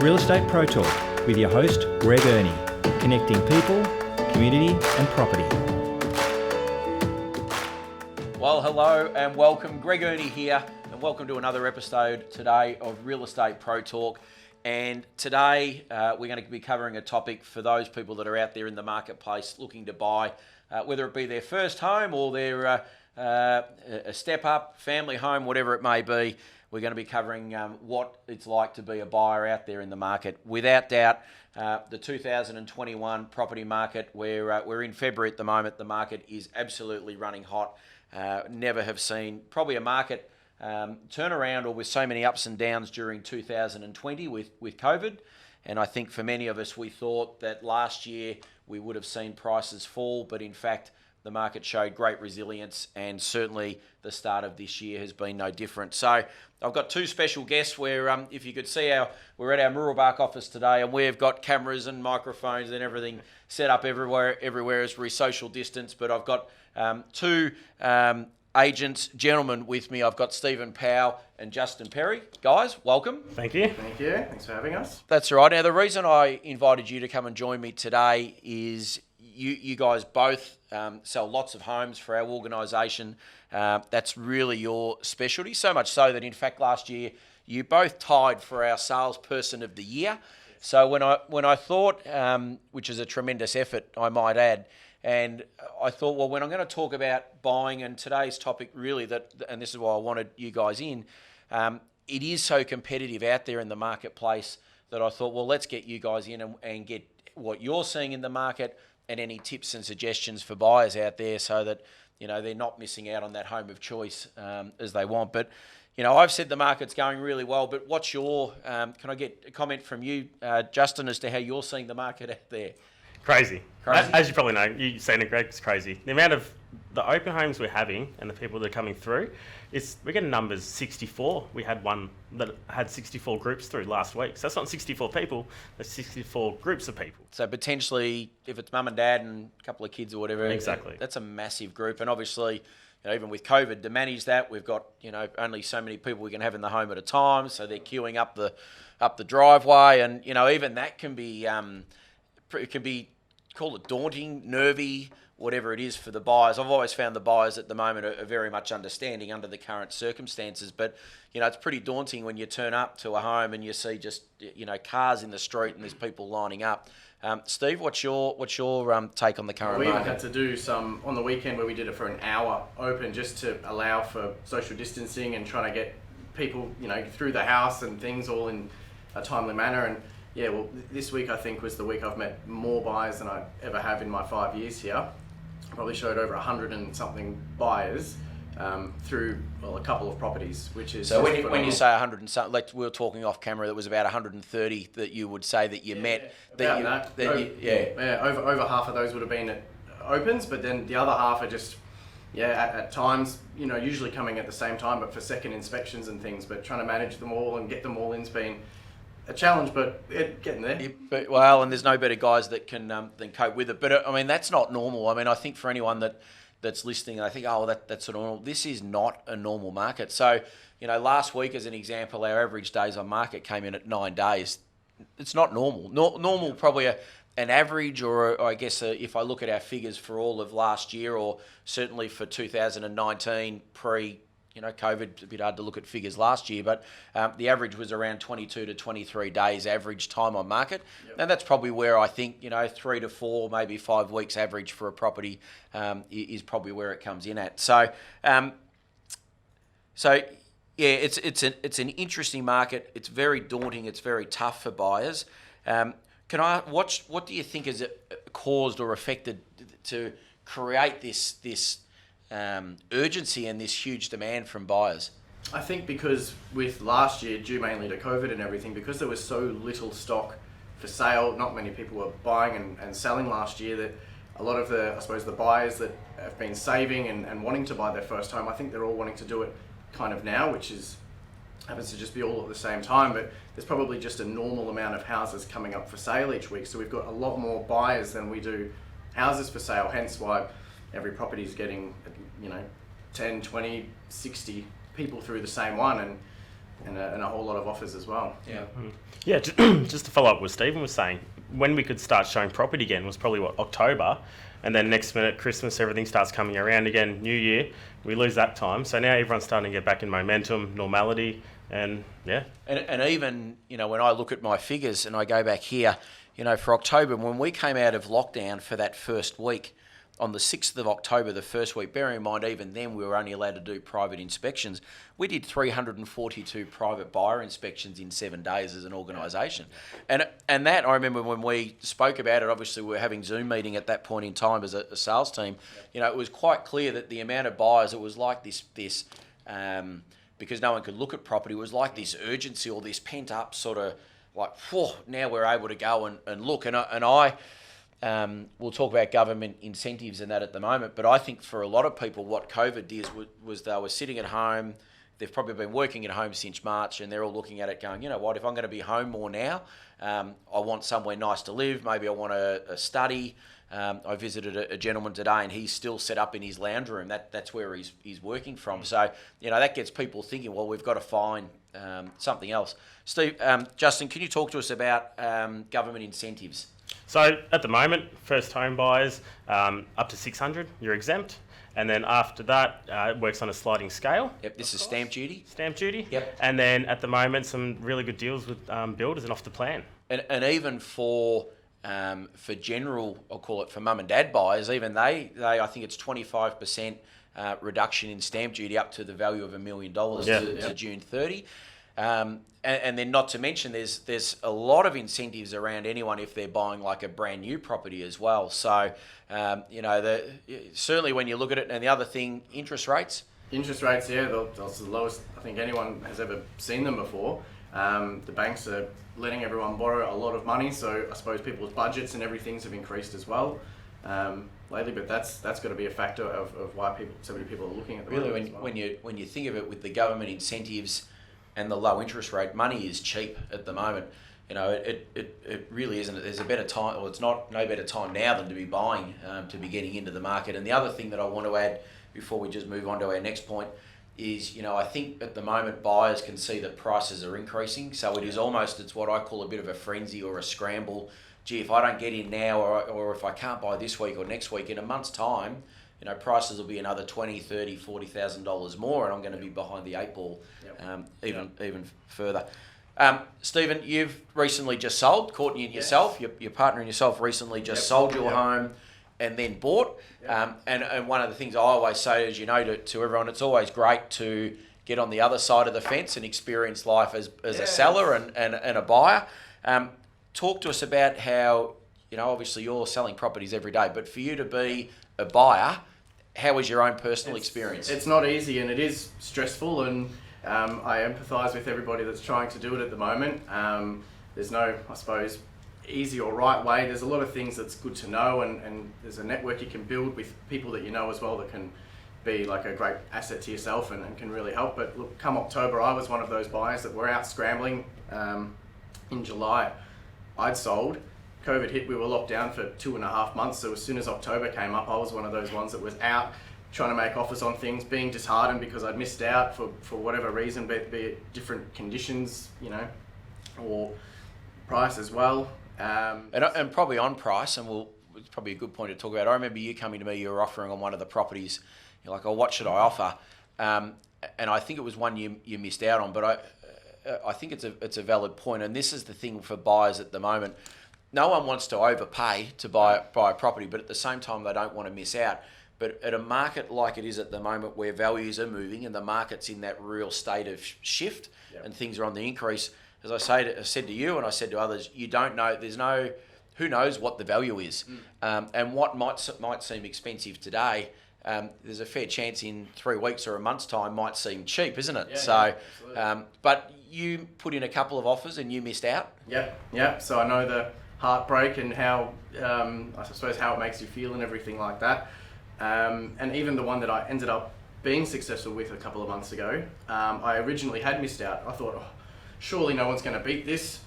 Real Estate Pro Talk with your host, Greg Ernie, connecting people, community and property. Well, hello and welcome. Greg Ernie here, and welcome to another episode today of Real Estate Pro Talk. And today we're going to be covering a topic for those people that are out there in the marketplace looking to buy, whether it be their first home or their a step up, family home, whatever it may be. We're going to be covering what it's like to be a buyer out there in the market. Without doubt, the 2021 property market, we're in February at the moment, the market is absolutely running hot. Never have seen probably a market turn around or with so many ups and downs during 2020 with COVID. And I think for many of us, we thought that last year we would have seen prices fall, but in fact, the market showed great resilience, and certainly the start of this year has been no different. So I've got two special guests where, if you could see, we're at our Muralbark office today, and we've got cameras and microphones and everything set up everywhere as we're social distance. But I've got two gentlemen with me. I've got Stephen Powell and Justin Perry. Guys, welcome. Thank you. Thank you. Thanks for having us. That's right. Now, the reason I invited you to come and join me today is you guys both sell lots of homes for our organisation. That's really your specialty, so much so that in fact last year you both tied for our salesperson of the year. So when I thought, which is a tremendous effort, I might add, and I thought, well, when I'm going to talk about buying, and today's topic really and this is why I wanted you guys in, it is so competitive out there in the marketplace that I thought, well, let's get you guys in and get what you're seeing in the market and any tips and suggestions for buyers out there so that, they're not missing out on that home of choice as they want. But, I've said the market's going really well, but what's your, can I get a comment from you, Justin, as to how you're seeing the market out there? Crazy. As you probably know, you've seen it, Greg, it's crazy. The amount of the open homes we're having and the people that are coming through, we're getting numbers 64. We had one that had 64 groups through last week. So that's not 64 people, that's 64 groups of people. So potentially, if it's mum and dad and a couple of kids or whatever, exactly, that's a massive group. And obviously, even with COVID, to manage that, we've got, only so many people we can have in the home at a time. So they're queuing up the driveway. And, even that can be, call it daunting, nervy, whatever it is for the buyers. I've always found the buyers at the moment are very much understanding under the current circumstances, but it's pretty daunting when you turn up to a home and you see just cars in the street and there's people lining up. Steve, what's your take on the current market? We even had to do some on the weekend where we did it for an hour open just to allow for social distancing and trying to get people through the house and things all in a timely manner. And yeah, well, this week I think was the week I've met more buyers than I ever have in my 5 years here. Probably showed over 100 and something buyers through a couple of properties, which is so when you say 100 and something, like we were talking off camera, that was about 130 that you would say that you met. Over half of those would have been at opens, but then the other half are just at times usually coming at the same time, but for second inspections and things. But trying to manage them all and get them all in's been a challenge, but getting there. And there's no better guys that can than cope with it. But I mean, that's not normal. I mean, I think for anyone that's listening, I think, that's sort of normal. This is not a normal market. So, last week as an example, our average days on market came in at 9 days. It's not normal. Normal probably an average, or I guess if I look at our figures for all of last year, or certainly for 2019 pre. COVID, it's a bit hard to look at figures last year, but the average was around 22 to 23 days average time on market. Yep. And that's probably where I think, 3 to 4, maybe 5 weeks average for a property is probably where it comes in at. So, it's an interesting market. It's very daunting. It's very tough for buyers. What do you think has caused or affected to create this urgency and this huge demand from buyers? I think because with last year, due mainly to COVID and everything, because there was so little stock for sale, not many people were buying and selling last year, that a lot of the buyers that have been saving and wanting to buy their first home, I think they're all wanting to do it kind of now, which happens to just be all at the same time, but there's probably just a normal amount of houses coming up for sale each week. So we've got a lot more buyers than we do houses for sale, hence why every property is getting 10, 20, 60 people through the same one. And and a whole lot of offers as well. Yeah. Yeah, just to follow up what Stephen was saying, when we could start showing property again was probably, October, and then next minute, Christmas, everything starts coming around again, New Year, we lose that time. So now everyone's starting to get back in momentum, normality, and yeah. And even, when I look at my figures and I go back here, for October, when we came out of lockdown for that first week, on the 6th of October, the first week, bearing in mind even then we were only allowed to do private inspections, we did 342 private buyer inspections in 7 days as an organisation. And that, I remember when we spoke about it, obviously we were having Zoom meeting at that point in time as a sales team, it was quite clear that the amount of buyers, it was like this because no one could look at property, it was like this urgency or this pent up sort of like, whew, now we're able to go and look. And I we'll talk about government incentives and that at the moment, but I think for a lot of people, what COVID did was they were sitting at home. They've probably been working at home since March, and they're all looking at it going, you know what, if I'm going to be home more now, I want somewhere nice to live. Maybe I want a study. I visited a gentleman today, and he's still set up in his lounge room. That's where he's working from. So, that gets people thinking, well, we've got to find something else. Steve, Justin, can you talk to us about government incentives? So at the moment, first home buyers, up to 600, you're exempt. And then after that, it works on a sliding scale. Yep, this is stamp duty. Stamp duty. Yep. And then at the moment, some really good deals with builders and off the plan. And even for general, I'll call it for mum and dad buyers, even they I think it's 25% reduction in stamp duty up to the value of $1 million to June 30. And then not to mention there's a lot of incentives around anyone if they're buying like a brand new property as well. So, certainly when you look at it, and the other thing, interest rates. Interest rates, that's the lowest I think anyone has ever seen them before. The banks are letting everyone borrow a lot of money, so I suppose people's budgets and everything's have increased as well lately. But that's got to be a factor of why so many people are looking at the really moment as well. when you think of it with the government incentives and the low interest rate, money is cheap at the moment. It really isn't. There's a better time, or it's no better time now than to be buying, to be getting into the market. And the other thing that I want to add before we just move on to our next point is, I think at the moment buyers can see that prices are increasing. So it is almost, it's what I call a bit of a frenzy or a scramble. Gee, if I don't get in now, or if I can't buy this week or next week, in a month's time, prices will be another $20,000, $30,000, $40,000 more, and I'm going to be behind the eight ball even further. Stephen, you've recently just sold. Courtney and yourself, your partner and yourself recently just sold your home and then bought. And one of the things I always say, as you know, to everyone, it's always great to get on the other side of the fence and experience life as a seller and a buyer. Talk to us about how, obviously you're selling properties every day, but for you to be a buyer, how was your own personal experience? It's not easy, and it is stressful, and I empathise with everybody that's trying to do it at the moment. There's no, I suppose, easy or right way. There's a lot of things that's good to know, and there's a network you can build with people that you know as well that can be like a great asset to yourself and can really help. But look, come October, I was one of those buyers that were out scrambling. In July, I'd sold. COVID hit, we were locked down for 2.5 months, so as soon as October came up, I was one of those ones that was out trying to make offers on things, being disheartened because I'd missed out for whatever reason, be it different conditions, or price as well. And probably on price, and it's probably a good point to talk about. I remember you coming to me, you were offering on one of the properties, you're like, oh, what should I offer? And I think it was one you missed out on, but I think it's a valid point, and this is the thing for buyers at the moment. No one wants to overpay to buy a property, but at the same time, they don't want to miss out. But at a market like it is at the moment, where values are moving and the market's in that real state of shift and things are on the increase, as I said to you and I said to others, you don't know, who knows what the value is. And what might seem expensive today, there's a fair chance in 3 weeks or a month's time might seem cheap, isn't it? But you put in a couple of offers and you missed out. Yep. So I know the heartbreak and how, I suppose, how it makes you feel and everything like that. And even the one that I ended up being successful with a couple of months ago, I originally had missed out. I thought, surely no one's going to beat this.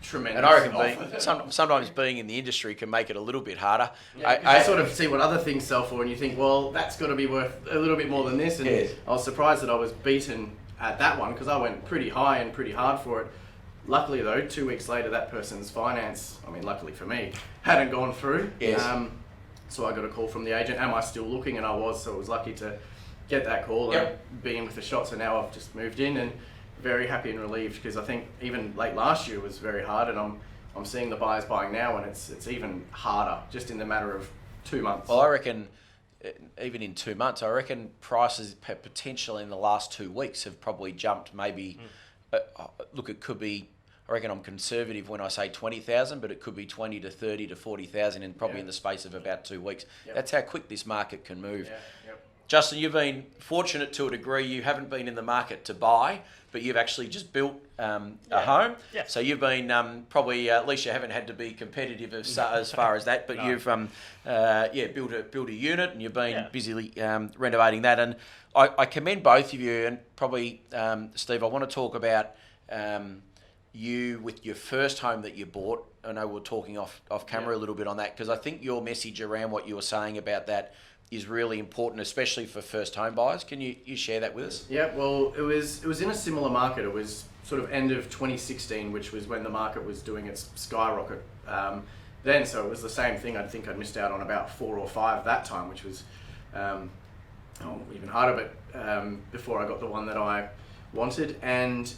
Tremendous. And I reckon sometimes being in the industry can make it a little bit harder. I sort of see what other things sell for, and you think, well, that's got to be worth a little bit more than this. And I was surprised that I was beaten at that one because I went pretty high and pretty hard for it. Luckily though, 2 weeks later, that person's finance, I mean, luckily for me, hadn't gone through. Yes. So I got a call from the agent, am I still looking? And I was, so I was lucky to get that call and be in with the shot. So now I've just moved in and very happy and relieved because I think even late last year was very hard, and I'm seeing the buyers buying now, and it's even harder just in the matter of 2 months. Well, I reckon even in 2 months, I reckon prices potentially in the last 2 weeks have probably jumped maybe, look, it could be, I reckon I'm conservative when I say 20,000, but it could be 20 to 30 to 40,000 in probably in the space of about 2 weeks. Yep. That's how quick this market can move. Yeah, yep. Justin, you've been fortunate to a degree. You haven't been in the market to buy, but you've actually just built a home. Yeah. So you've been probably, at least you haven't had to be competitive as far as that, but No. you've built a unit, and you've been busily renovating that. And I commend both of you, and probably Steve, I want to talk about you with your first home that you bought. I know we're talking off camera a little bit on that, because I think your message around what you were saying about that is really important, especially for first home buyers. Can you share that with us? Yeah, well, it was in a similar market. It was sort of end of 2016, which was when the market was doing its skyrocket. Then, so it was the same thing. I think I'd missed out on about 4 or 5 that time, which was even harder. But before I got the one that I wanted, and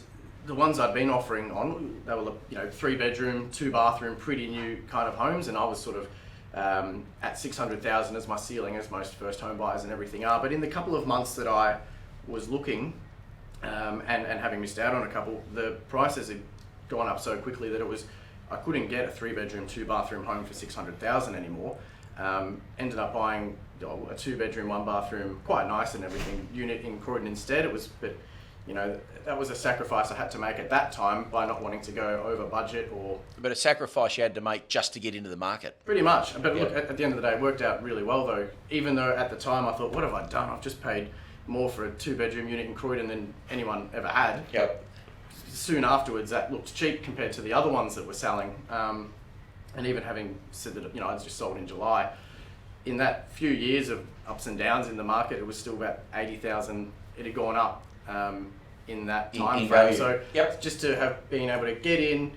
the ones I'd been offering on, they were 3-bedroom, 2-bathroom, pretty new kind of homes, and I was sort of at 600,000 as my ceiling, as most first home buyers and everything are. But in the couple of months that I was looking and having missed out on a couple, the prices had gone up so quickly that I couldn't get a 3-bedroom, 2-bathroom home for 600,000 anymore. Ended up buying a 2-bedroom, 1-bathroom, quite nice and everything, unit in Croydon instead. But that was a sacrifice I had to make at that time by not wanting to go over budget But a sacrifice you had to make just to get into the market. Pretty much. But look, at the end of the day, it worked out really well though. Even though at the time I thought, what have I done? I've just paid more for a 2-bedroom unit in Croydon than anyone ever had. Yep. Soon afterwards, that looked cheap compared to the other ones that were selling. And even having said that, I was just sold in July, in that few years of ups and downs in the market, it was still about 80,000. It had gone up in that time in frame. value. So Yep. just to have been able to get in,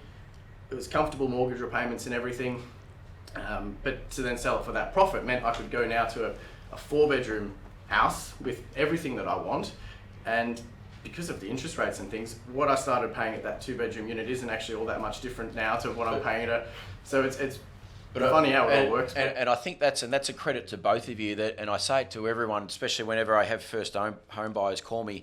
it was comfortable mortgage repayments and everything. But to then sell it for that profit meant I could go now to a 4-bedroom house with everything that I want. And because of the interest rates and things, what I started paying at that 2-bedroom unit isn't actually all that much different now to what I'm paying at. So it's funny how it all works. And I think that's a credit to both of you, and I say it to everyone, especially whenever I have first home buyers call me.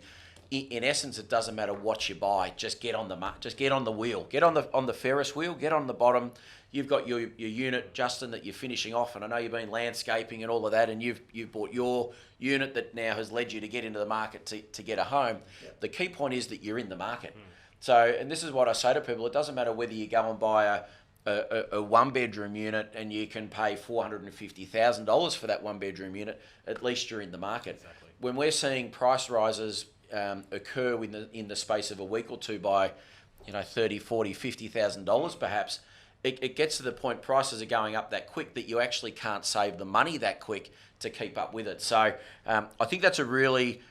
In essence, it doesn't matter what you buy. Just get on the wheel. Get on the Ferris wheel. Get on the bottom. You've got your unit, Justin, that you're finishing off, and I know you've been landscaping and all of that, and you've bought your unit that now has led you to get into the market to get a home. Yep. The key point is that you're in the market. So, and this is what I say to people: it doesn't matter whether you go and buy a 1-bedroom unit and you can pay $450,000 for that 1-bedroom unit. At least you're in the market. Exactly. When we're seeing price rises occur in the space of a week or two by $30,000, $40,000, $50,000 perhaps, it gets to the point prices are going up that quick that you actually can't save the money that quick to keep up with it. So I think that's a really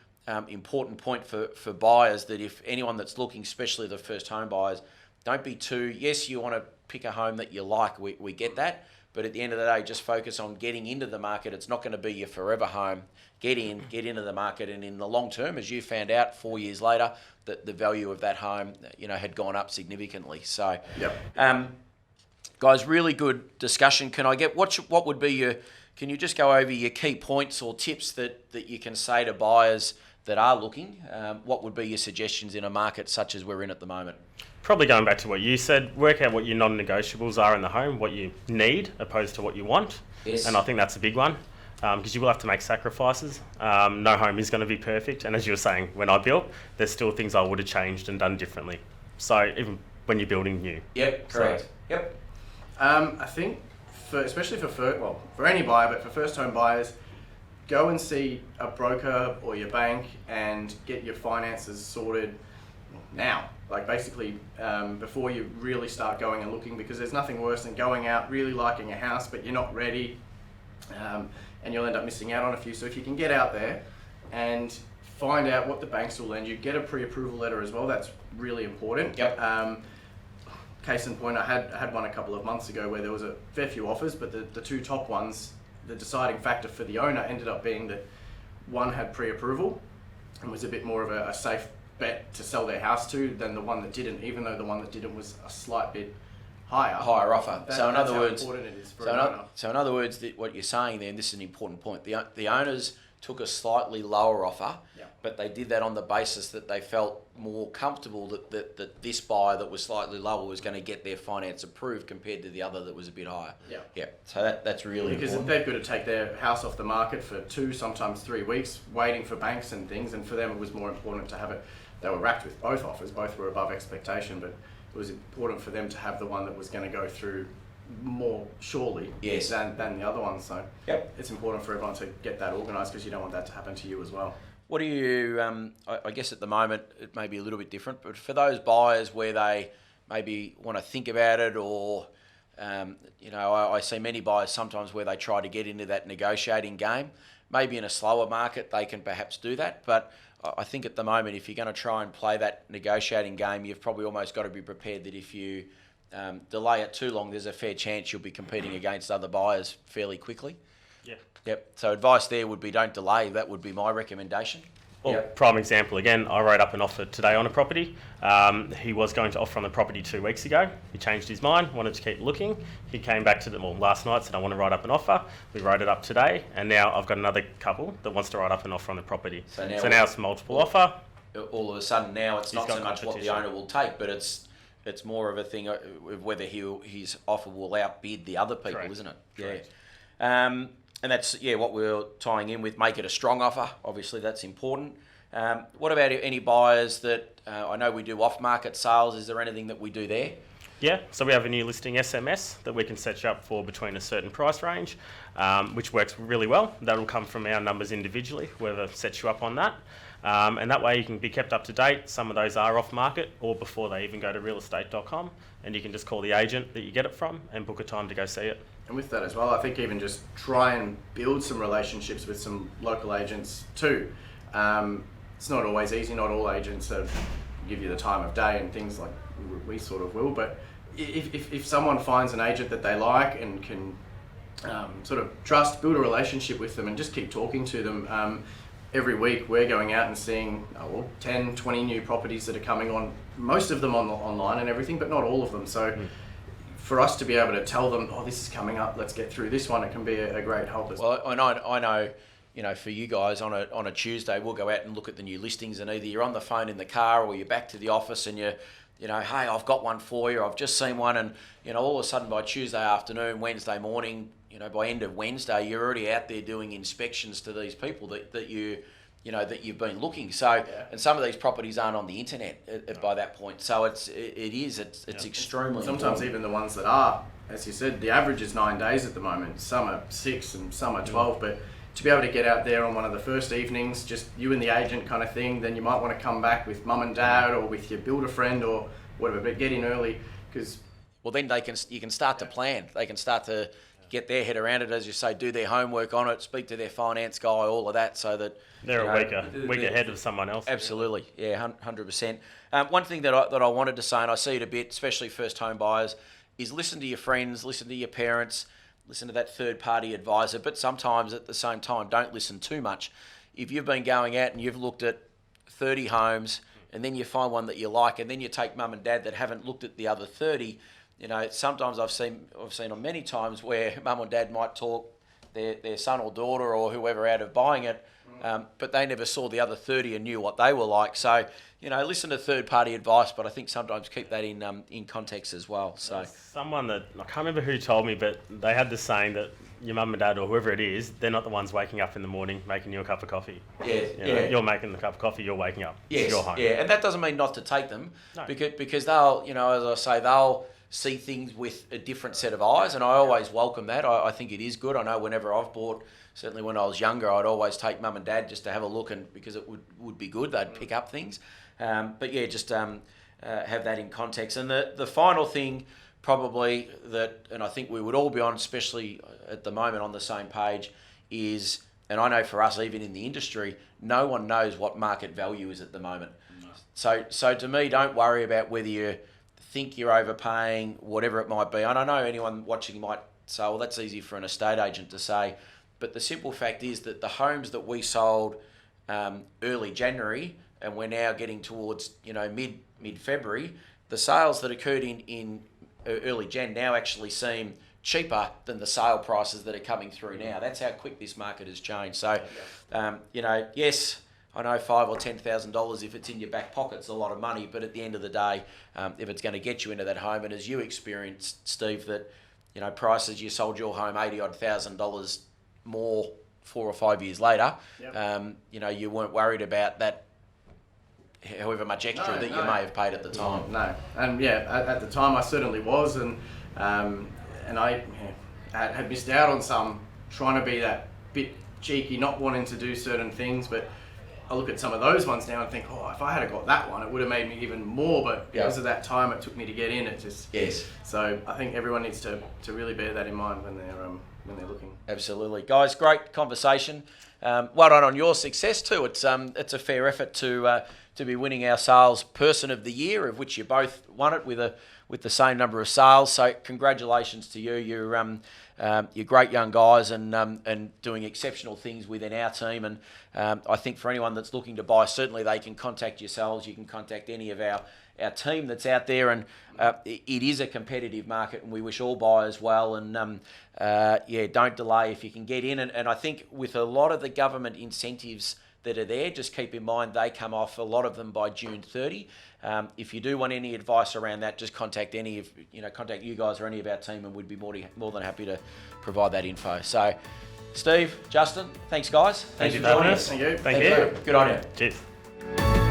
important point for buyers, that if anyone that's looking, especially the first home buyers, don't be yes, you want to pick a home that you like, we get that, but at the end of the day, just focus on getting into the market. It's not going to be your forever home. Get into the market, and in the long term, as you found out 4 years later, that the value of that home, had gone up significantly. So, guys, really good discussion. Can I get what would be can you just go over your key points or tips that you can say to buyers that are looking? What would be your suggestions in a market such as we're in at the moment? Probably going back to what you said, work out what your non-negotiables are in the home, what you need opposed to what you want. Yes. And I think that's a big one, because you will have to make sacrifices. No home is going to be perfect. And as you were saying, when I built, there's still things I would have changed and done differently. So even when you're building new. Yep, correct. So, yep. I think, especially for any buyer, but for first home buyers, go and see a broker or your bank and get your finances sorted now. Like basically before you really start going and looking, because there's nothing worse than going out really liking a house but you're not ready, and you'll end up missing out on a few. So if you can get out there and find out what the banks will lend you. Get a pre-approval letter as well. That's really important. Yep. Case in point, I had one a couple of months ago where there was a fair few offers, but the two top ones, the deciding factor for the owner ended up being that one had pre-approval and was a bit more of a safe bet to sell their house to than the one that didn't, even though the one that didn't was a slight bit higher offer. So in other words, important it is for an owner. so in other words, what you're saying there, and this is an important point, the owners took a slightly lower offer, but they did that on the basis that they felt more comfortable that this buyer that was slightly lower was going to get their finance approved compared to the other that was a bit higher. Yeah. So that's really because important. they've got to take their house off the market for 2, sometimes 3 weeks, waiting for banks and things, and for them it was more important to have it. They were racked with both offers, both were above expectation, but it was important for them to have the one that was going to go through more surely than the other one. So it's important for everyone to get that organised because you don't want that to happen to you as well. What do you, I guess at the moment it may be a little bit different, but for those buyers where they maybe want to think about it or, I see many buyers sometimes where they try to get into that negotiating game. Maybe in a slower market they can perhaps do that, but I think at the moment if you're going to try and play that negotiating game, you've probably almost got to be prepared that if you delay it too long, there's a fair chance you'll be competing against other buyers fairly quickly. Yep. So advice there would be don't delay. That would be my recommendation. Well, prime example again, I wrote up an offer today on a property. He was going to offer on the property 2 weeks ago. He changed his mind, wanted to keep looking. He came back to last night, said I want to write up an offer. We wrote it up today, and now I've got another couple that wants to write up an offer on the property. So now it's multiple offer. All of a sudden now it's not so much what the owner will take, but it's more of a thing of whether his offer will outbid the other people, isn't it? Correct. Yeah. And that's what we're tying in with. Make it a strong offer. Obviously, that's important. What about any buyers that I know we do off-market sales? Is there anything that we do there? Yeah, so we have a new listing SMS that we can set you up for between a certain price range, which works really well. That'll come from our numbers individually, whoever sets you up on that. And that way you can be kept up to date. Some of those are off-market or before they even go to realestate.com, and you can just call the agent that you get it from and book a time to go see it. And with that as well, I think even just try and build some relationships with some local agents too. It's not always easy. Not all agents give you the time of day and things like we sort of will. But if someone finds an agent that they like and can sort of trust, build a relationship with them and just keep talking to them. Every week we're going out and seeing 10, 20 new properties that are coming on, most of them online and everything, but not all of them. So for us to be able to tell them, this is coming up, let's get through this one, it can be a great help as well. Well, I know, for you guys on a Tuesday, we'll go out and look at the new listings, and either you're on the phone in the car or you're back to the office and hey, I've got one for you, I've just seen one, and all of a sudden by Tuesday afternoon, Wednesday morning, by end of Wednesday, you're already out there doing inspections to these people that you've been looking. So, and some of these properties aren't on the internet by that point. So it's extremely sometimes important. Even the ones that are, as you said, the average is 9 days at the moment. Some are 6 and some are 12, but to be able to get out there on one of the first evenings, just you and the agent kind of thing, then you might want to come back with mum and dad or with your builder friend or whatever, but get in early because... Well, then you can start to plan. They can start to get their head around it, as you say, do their homework on it, speak to their finance guy, all of that, so that they're a week ahead of someone else. Absolutely, yeah, 100%. One thing that I wanted to say, and I see it a bit, especially first home buyers, is listen to your friends, listen to your parents, listen to that third party advisor, but sometimes at the same time, don't listen too much. If you've been going out and you've looked at 30 homes, and then you find one that you like, and then you take mum and dad that haven't looked at the other 30. Sometimes I've seen on many times where mum and dad might talk their son or daughter or whoever out of buying it, but they never saw the other 30 and knew what they were like. So, listen to third-party advice, but I think sometimes keep that in context as well. So, someone that I can't remember who told me, but they had the saying that your mum and dad or whoever it is, they're not the ones waking up in the morning making you a cup of coffee. You're making the cup of coffee, you're waking up. Yes, it's your home. Yeah, and that doesn't mean not to take them, no. because they'll, as I say, they'll see things with a different set of eyes, and I always welcome that. I think it is good. I know whenever I've bought, certainly when I was younger, I'd always take mum and dad just to have a look, and because it would be good, they'd pick up things. But yeah, just have that in context. And the final thing probably that, and I think we would all be on, especially at the moment on the same page, is and I know for us, even in the industry, no one knows what market value is at the moment. No. So to me, don't worry about whether you think you're overpaying, whatever it might be. And I know anyone watching might say, well, that's easy for an estate agent to say. But the simple fact is that the homes that we sold early January, and we're now getting towards mid-February, the sales that occurred in early Jan now actually seem cheaper than the sale prices that are coming through now. That's how quick this market has changed. So, yes, I know $5,000 or $10,000 if it's in your back pocket's a lot of money, but at the end of the day, if it's going to get you into that home, and as you experienced, Steve, that prices you sold your home $80,000 more 4 or 5 years later, you weren't worried about that. However much extra you may have paid at the time. No, and at the time I certainly was, and I had missed out on some, trying to be that bit cheeky, not wanting to do certain things. But I look at some of those ones now and think, if I had got that one, it would have made me even more. But because of that time it took me to get in, it just So I think everyone needs to really bear that in mind when they're looking. Absolutely, guys. Great conversation. Well done on your success too. It's a fair effort to be winning our sales person of the year, of which you both won it with the same number of sales. So congratulations to you. You're great young guys and doing exceptional things within our team. And I think for anyone that's looking to buy, certainly they can contact yourselves. You can contact any of our team that's out there, and it is a competitive market, and we wish all buyers well. And don't delay if you can get in. And I think with a lot of the government incentives that are there, just keep in mind they come off, a lot of them, by June 30. If you do want any advice around that, just contact contact you guys or any of our team, and we'd be more than happy to provide that info. So, Steve, Justin, thanks guys. Thanks for joining us. Thank you. Thank you. Good on you. Cheers.